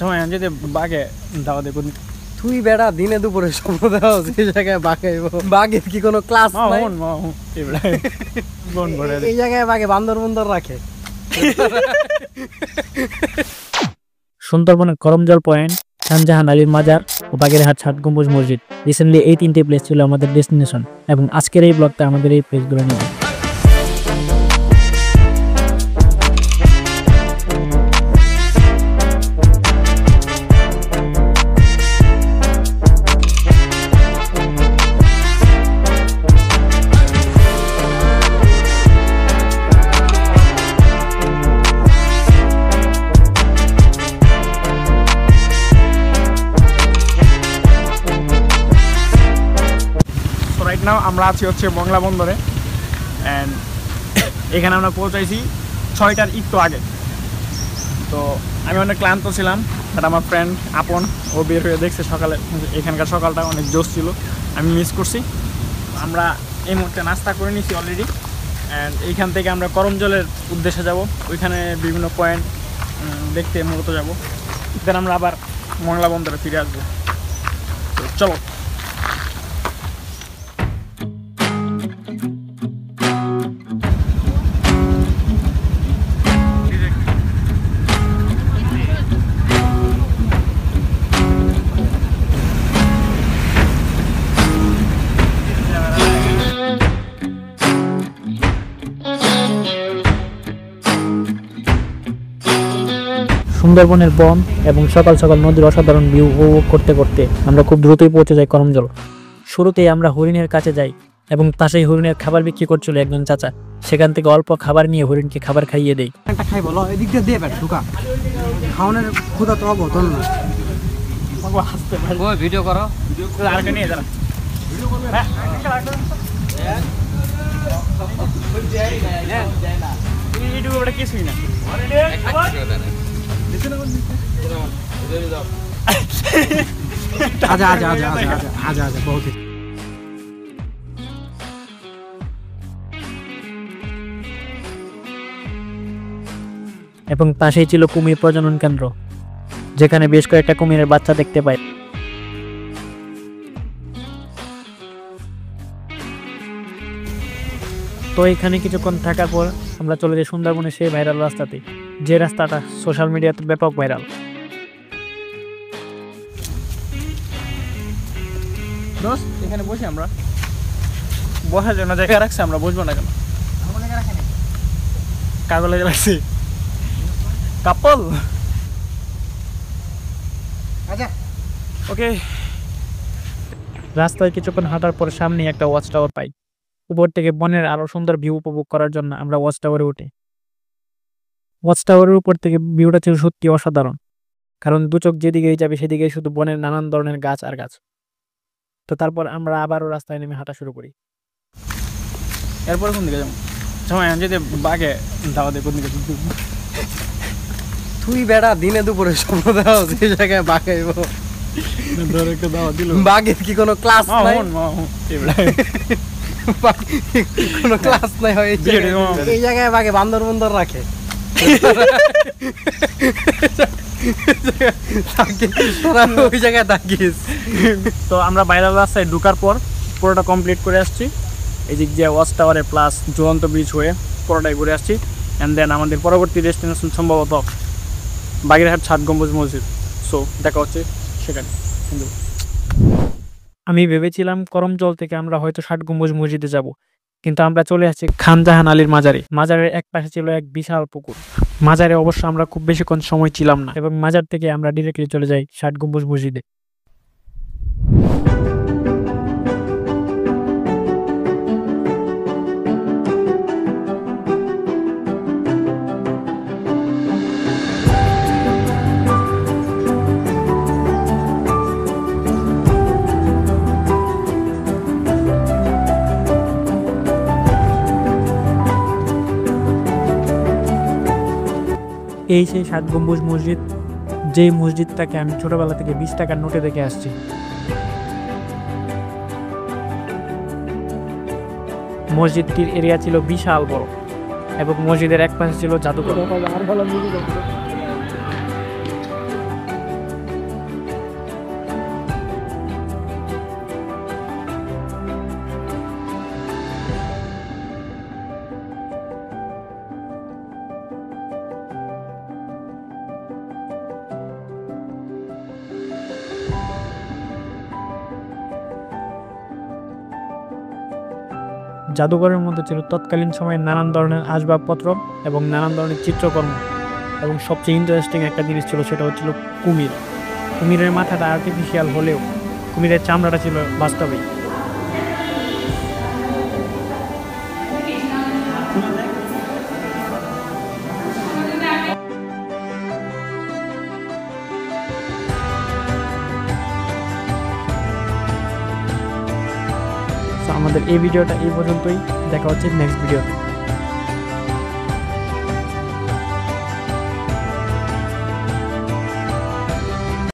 সময় যদি বাঘে দাওয়া দেখুন তুই বেড়া দিনে দুপুরে স্বপ্ন দেওয়া এই জায়গায় বাঘে বাঘের কি কোনো ক্লাস নাই? এই জায়গায় বাঘে বান্দর বন্দর রাখে। সুন্দরবনের করমজল পয়েন্ট, শাহজাহান আলীর মাজার ও বাগেরহাট ষাট গম্বুজ মসজিদ। রিসেন্টলি এই তিনটে প্লেস ছিল আমাদের ডেস্টিনেশন এবং আজকের এই ব্লগটা আমাদের এই প্লেসগুলো নিয়ে। আমরা আছি হচ্ছে মংলা বন্দরে অ্যান্ড এখানে আমরা পৌঁছাইছি 6টার একটু আগে। তো আমি অনেক ক্লান্ত ছিলাম, বাট আমার ফ্রেন্ড আপন ও বের হয়ে দেখছে সকালে এখানকার সকালটা অনেক জোশ ছিল, আমি মিস করছি। আমরা এই মুহূর্তে নাস্তা করে নিয়েছি অলরেডি অ্যান্ড এইখান থেকে আমরা করমজলের উদ্দেশ্যে যাব, ওইখানে বিভিন্ন পয়েন্ট দেখতে মূলত যাব, দেন আমরা আবার মংলা বন্দরে ফিরে আসবো। তো চলো। সুন্দরবনের বন এবং সকাল সকাল নদীর অসাধারণ ভিউ উপভোগ করতে করতে আমরা খুব দ্রুতই পৌঁছে যাই করমজল। শুরুতেই আমরা হরিণের কাছে যাই এবং পাশেই হরিণের খাবার বিক্রি করছিল একজন চাচা। সেখান থেকে অল্প খাবার নিয়ে হরিণকে খাবার খাইয়ে দেই। একটা খাই বলো, এদিক দিয়ে দিয়ে বেটা ঢুকা খাওয়ানোর ক্ষুধা তো অবতল না। ভিডিও করো, আরেকটা নিয়ে যারা কিছুই না। আজা আজা আজা আজা আজা আজা বহুত এবং পাশেই ছিল কুমির প্রজনন কেন্দ্র, যেখানে বেশ কয়েকটা কুমিরের বাচ্চা দেখতে পাই। তো এখানে কিছুক্ষণ থাকার পর আমরা চলে যাই সুন্দরবনের সেই ভাইরাল রাস্তাতে, যে রাস্তাটা সোশ্যাল মিডিয়াতে ব্যাপক ভাইরাল। দোস্ত এখানে বসি, আমরা বসার জন্য জায়গা রাখছি, আমরা বসবো না কেন? কাগজ লেগে রাখছি কাপল। আচ্ছা ওকে। রাস্তায় কিছুক্ষণ হাঁটার পর সামনে একটা ওয়াচ টাওয়ার পাই। উপর থেকে বনের আরো সুন্দর ভিউ উপভোগ করার জন্য আমরা ওয়াচ টাওয়ারে উঠি। ওয়াচ টাওয়ারের উপর থেকে ভিউটা ছিল সত্যি অসাধারণ, কারণ দু চোখ যেদিকেই যাবে সেদিকেই শুধু বনের নানান ধরনের গাছ আর গাছ। তো তারপর আমরা আবারও রাস্তায় নেমে হাঁটা শুরু করি। এরপরে কোন দিকে যাবো? সময় যদি বাঘে দাওয়া দেয় কোন দিকে? তুই বেড়া দিনে দুপুরে স্বপ্ন দেওয়া এই জায়গায় বাঘে বাঘের কি কোনো ক্লাস নাই? কোনো ক্লাস নাই হয় এই জায়গায় বাঘে বান্দর বন্দর রাখে। ওই জায়গায় থাকিস। তো আমরা বাইরের রাস্তায় ঢুকার পর পুরোটা কমপ্লিট করে আসছি, এই দিক দিয়ে ওয়াচ টাওয়ারে প্লাস ঝুলন্ত ব্রিজ হয়ে পুরোটাই ঘুরে আসছি। অ্যান্ড দেন আমাদের পরবর্তী ডেস্টিনেশন সম্ভবত বাগেরহাট ষাট গম্বুজ মসজিদ। সো দেখা হচ্ছে সেখানে। কিন্তু আমি ভেবেছিলাম করমজল থেকে আমরা হয়তো ষাট গম্বুজ মসজিদে যাব, কিন্তু আমরা চলে আসছি খানজাহান আলীর মাজারে। মাজারের এক পাশে ছিল এক বিশাল পুকুর। মাজারে অবশ্য আমরা খুব বেশিক্ষণ সময় ছিলাম না এবং মাজার থেকে আমরা ডিরেক্টলি চলে যাই ষাট গম্বুজ মসজিদে। এই সেই ষাট গম্বুজ মসজিদ, যেই মসজিদটাকে আমি ছোটবেলা থেকে 20 টাকার নোটে দেখে আসছি। মসজিদটির এরিয়া ছিল বিশাল বড় এবং মসজিদের এক পাশে ছিল জাদুঘর। জাদুঘরের মধ্যে ছিল তৎকালীন সময়ে নানান ধরনের আসবাবপত্র এবং নানান ধরনের চিত্রকর্ম, এবং সবচেয়ে ইন্টারেস্টিং একটা জিনিস ছিল, সেটা হচ্ছিল কুমির। কুমিরের মাথাটা আর্টিফিশিয়াল হলেও কুমিরের চামড়াটা ছিল বাস্তবিক। আমাদের এই ভিডিওটা এই পর্যন্তই, দেখা হচ্ছে নেক্সট ভিডিওতে।